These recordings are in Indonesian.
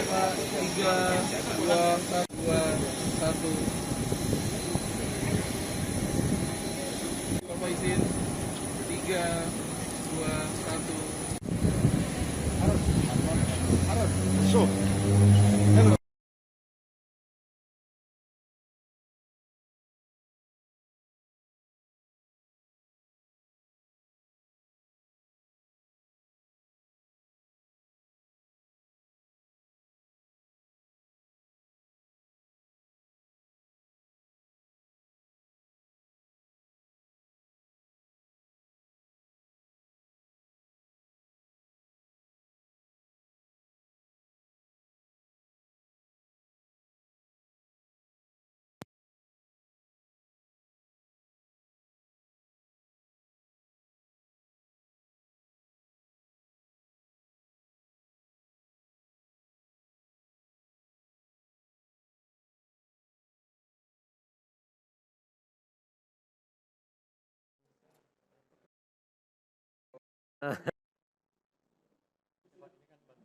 Pak. 3, 2, 1. Bapak izin. 3, 2, 1. Harus. So. Hello.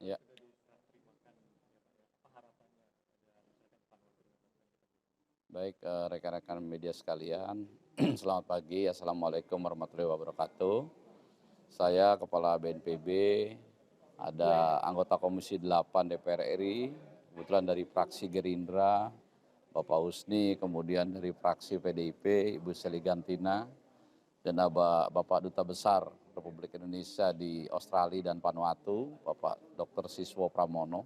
Ya. Baik, rekan-rekan media sekalian, selamat pagi, Assalamualaikum warahmatullahi wabarakatuh. Saya Kepala BNPB, ada anggota Komisi 8 DPR RI, kebetulan dari fraksi Gerindra, Bapak Husni, kemudian dari fraksi PDIP, Ibu Seli Gantina, dan Bapak Duta Besar Republik Indonesia di Australia dan Vanuatu, Bapak Dr. Siswo Pramono.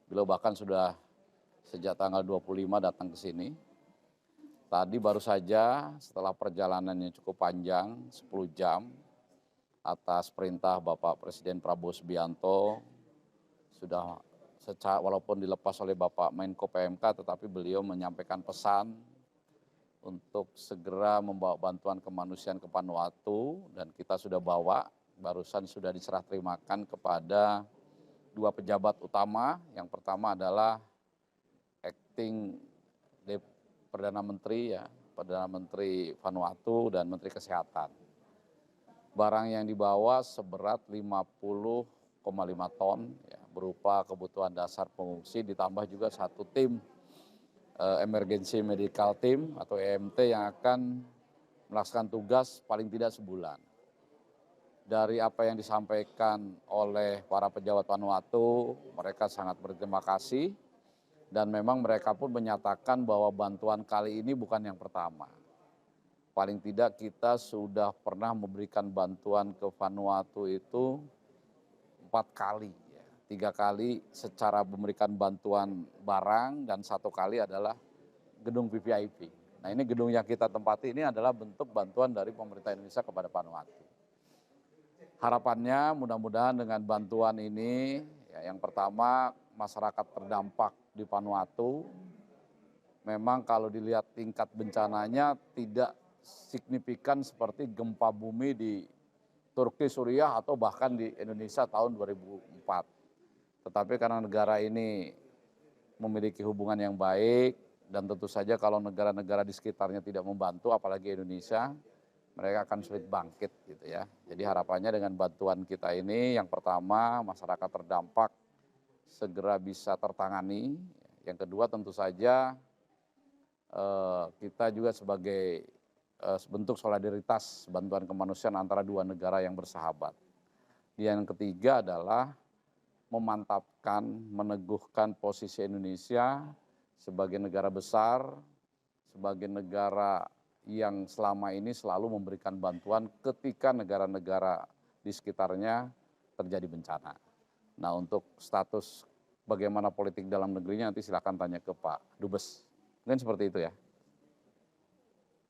Beliau bahkan sudah sejak tanggal 25 datang ke sini. Tadi baru saja setelah perjalanan yang cukup panjang, 10 jam, atas perintah Bapak Presiden Prabowo Subianto, sudah walaupun dilepas oleh Bapak Menko PMK, tetapi beliau menyampaikan pesan untuk segera membawa bantuan kemanusiaan ke Vanuatu, dan kita sudah bawa, barusan sudah diserah terimakan kepada dua pejabat utama. Yang pertama adalah Acting Perdana Menteri Vanuatu dan Menteri Kesehatan. Barang yang dibawa seberat 50,5 ton ya, berupa kebutuhan dasar pengungsi, ditambah juga satu tim Emergency Medical Team atau EMT yang akan melaksanakan tugas paling tidak sebulan. Dari apa yang disampaikan oleh para pejabat Vanuatu, mereka sangat berterima kasih. Dan memang mereka pun menyatakan bahwa bantuan kali ini bukan yang pertama. Paling tidak kita sudah pernah memberikan bantuan ke Vanuatu itu 4 kali. 3 kali secara memberikan bantuan barang dan 1 kali adalah gedung VVIP. Nah, ini gedung yang kita tempati ini adalah bentuk bantuan dari pemerintah Indonesia kepada Vanuatu. Harapannya mudah-mudahan dengan bantuan ini, ya, yang pertama masyarakat terdampak di Vanuatu, memang kalau dilihat tingkat bencananya tidak signifikan seperti gempa bumi di Turki, Suriah, atau bahkan di Indonesia tahun 2004. Tetapi karena negara ini memiliki hubungan yang baik, dan tentu saja kalau negara-negara di sekitarnya tidak membantu, apalagi Indonesia, mereka akan sulit bangkit gitu ya. Jadi harapannya dengan bantuan kita ini, yang pertama masyarakat terdampak segera bisa tertangani. Yang kedua tentu saja kita juga sebagai bentuk solidaritas bantuan kemanusiaan antara dua negara yang bersahabat. Yang ketiga adalah memantapkan, meneguhkan posisi Indonesia sebagai negara besar, sebagai negara yang selama ini selalu memberikan bantuan ketika negara-negara di sekitarnya terjadi bencana. Nah, untuk status bagaimana politik dalam negerinya nanti silakan tanya ke Pak Dubes. Mungkin seperti itu ya.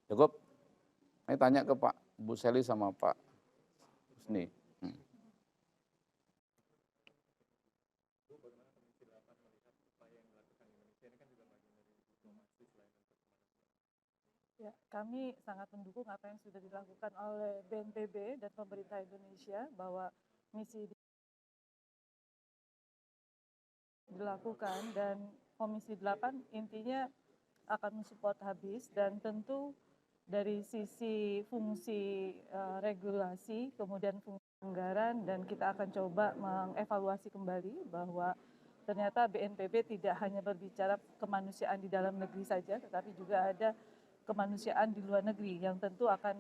Cukup? Ini tanya ke Pak Bu Seli sama Pak Husni. Ya, kami sangat mendukung apa yang sudah dilakukan oleh BNPB dan pemerintah Indonesia, bahwa misi dilakukan, dan Komisi 8 intinya akan mensupport habis, dan tentu dari sisi fungsi regulasi, kemudian fungsi anggaran, dan kita akan coba mengevaluasi kembali bahwa ternyata BNPB tidak hanya berbicara kemanusiaan di dalam negeri saja, tetapi juga ada kemanusiaan di luar negeri yang tentu akan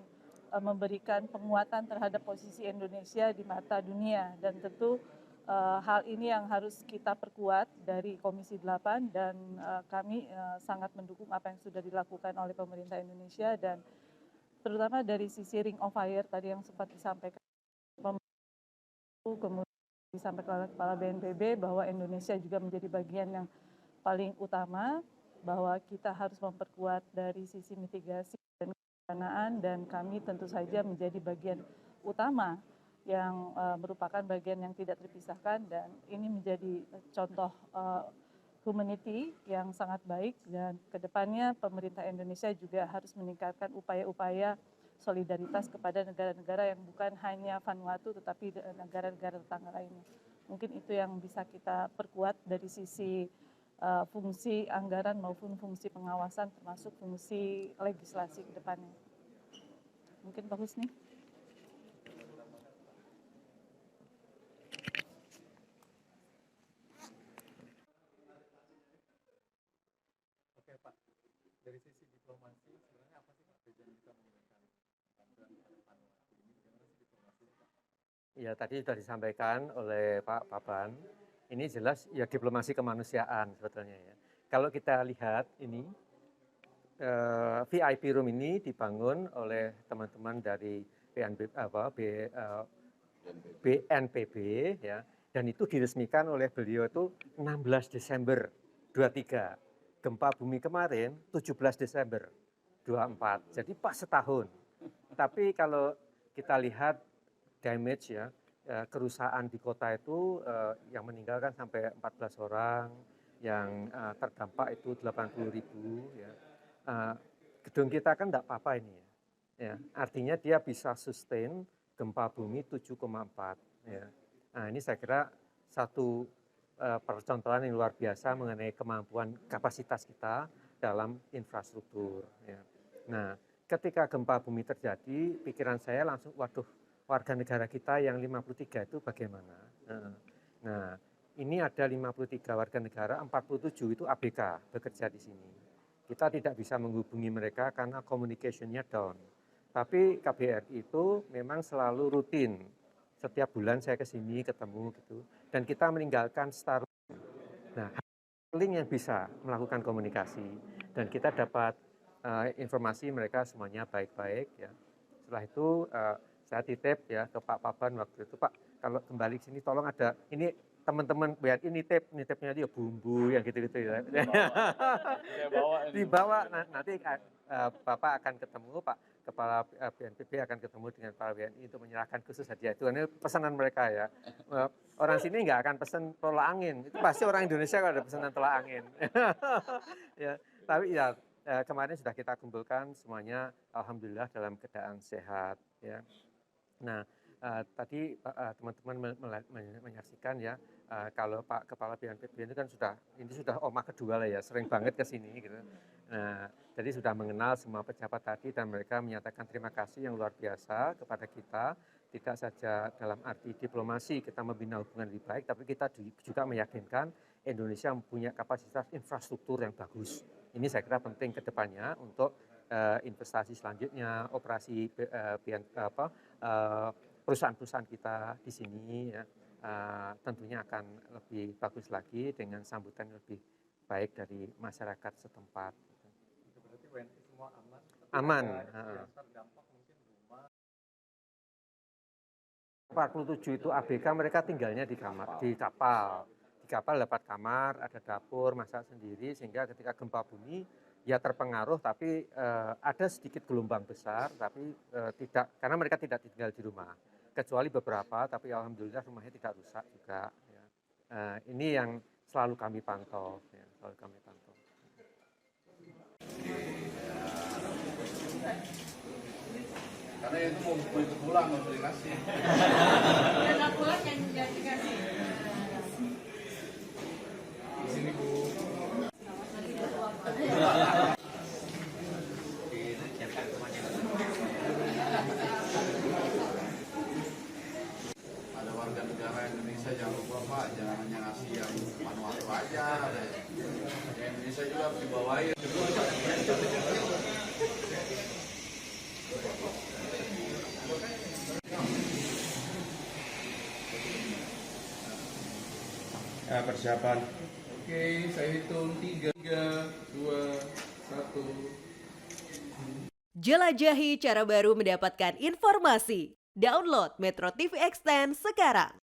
memberikan penguatan terhadap posisi Indonesia di mata dunia. Dan tentu hal ini yang harus kita perkuat dari Komisi 8 dan kami sangat mendukung apa yang sudah dilakukan oleh pemerintah Indonesia dan terutama dari sisi Ring of Fire tadi yang sempat disampaikan. Kemudian disampaikan oleh Kepala BNPB bahwa Indonesia juga menjadi bagian yang paling utama, bahwa kita harus memperkuat dari sisi mitigasi dan kebencanaan, dan kami tentu saja menjadi bagian utama yang merupakan bagian yang tidak terpisahkan, dan ini menjadi contoh humanity yang sangat baik, dan kedepannya pemerintah Indonesia juga harus meningkatkan upaya-upaya solidaritas kepada negara-negara yang bukan hanya Vanuatu tetapi negara-negara tetangga lainnya. Mungkin itu yang bisa kita perkuat dari sisi fungsi anggaran maupun fungsi pengawasan termasuk fungsi legislasi ke depannya. Mungkin Pak Husni. Oke Pak, dari sisi diplomasi sebenarnya apa sih Pak tujuan kita menggunakan bantuan Vanuatu ini? Bagaimana sih diplomasinya Pak? Ya tadi sudah disampaikan oleh Pak Paban. Ini jelas ya diplomasi kemanusiaan sebetulnya ya. Kalau kita lihat ini VIP room ini dibangun oleh teman-teman dari BNPB ya, dan itu diresmikan oleh beliau itu 16 Desember 23. Gempa bumi kemarin 17 Desember 24. Jadi pas setahun. Tapi kalau kita lihat damage ya, kerusakan di kota itu yang meninggal kan sampai 14 orang, yang terdampak itu 80.000 ya. Gedung kita kan enggak apa-apa ini ya. Ya, artinya dia bisa sustain gempa bumi 7,4 ya. Nah, ini saya kira satu percontohan yang luar biasa mengenai kemampuan kapasitas kita dalam infrastruktur ya. Nah, ketika gempa bumi terjadi, pikiran saya langsung waduh, warga negara kita yang 53 itu bagaimana? Nah, ini ada 53 warga negara, 47 itu ABK bekerja di sini. Kita tidak bisa menghubungi mereka karena communication-nya down. Tapi KBRI itu memang selalu rutin. Setiap bulan saya ke sini ketemu gitu. Dan kita meninggalkan Starlink. Nah, Starlink yang bisa melakukan komunikasi. Dan kita dapat informasi mereka semuanya baik-baik ya. Setelah itu saya titip ya ke Pak Paban waktu itu, Pak kalau kembali ke sini tolong ada ini teman-teman BNI nitipnya dia bumbu yang gitu-gitu ya. Dibawa nanti Bapak akan ketemu, Pak Kepala BNPB akan ketemu dengan para BNI untuk menyerahkan khusus hadiah itu. Ini pesanan mereka ya. Orang sini nggak akan pesan tolak angin. Itu pasti orang Indonesia kalau ada pesanan tolak angin. Ya, tapi ya kemarin sudah kita kumpulkan semuanya, alhamdulillah dalam keadaan sehat ya. Nah, tadi teman-teman menyaksikan ya, kalau Pak Kepala BNPB ini kan sudah omah kedua lah ya, sering banget ke sini gitu. Nah, jadi sudah mengenal semua pejabat tadi dan mereka menyatakan terima kasih yang luar biasa kepada kita, tidak saja dalam arti diplomasi kita membina hubungan lebih baik, tapi kita juga meyakinkan Indonesia mempunyai kapasitas infrastruktur yang bagus. Ini saya kira penting ke depannya untuk investasi selanjutnya, operasi perusahaan-perusahaan kita di sini ya, tentunya akan lebih bagus lagi dengan sambutan lebih baik dari masyarakat setempat. Berarti WNI semua aman? Aman. Terdampak mungkin rumah. 47 itu ABK, mereka tinggalnya di kamar, di kapal. Di kapal dapat kamar, ada dapur, masak sendiri, sehingga ketika gempa bumi ya terpengaruh, tapi ada sedikit gelombang besar, tapi tidak, karena mereka tidak tinggal di rumah, kecuali beberapa, tapi alhamdulillah rumahnya tidak rusak juga. Ya. Ini yang selalu kami pantau, ya, selalu kami pantau. Karena itu mau ikut pulang, mau dikasih. Dan pulang yang dikasih. Di sini Bu. Ada warga negara Indonesia jangan lupa Pak, jangan hanya ngasih yang Vanuatu Kita persiapan. Oke, saya hitung 3, 2, 1. Jelajahi cara baru mendapatkan informasi. Download Metro TV Extend sekarang.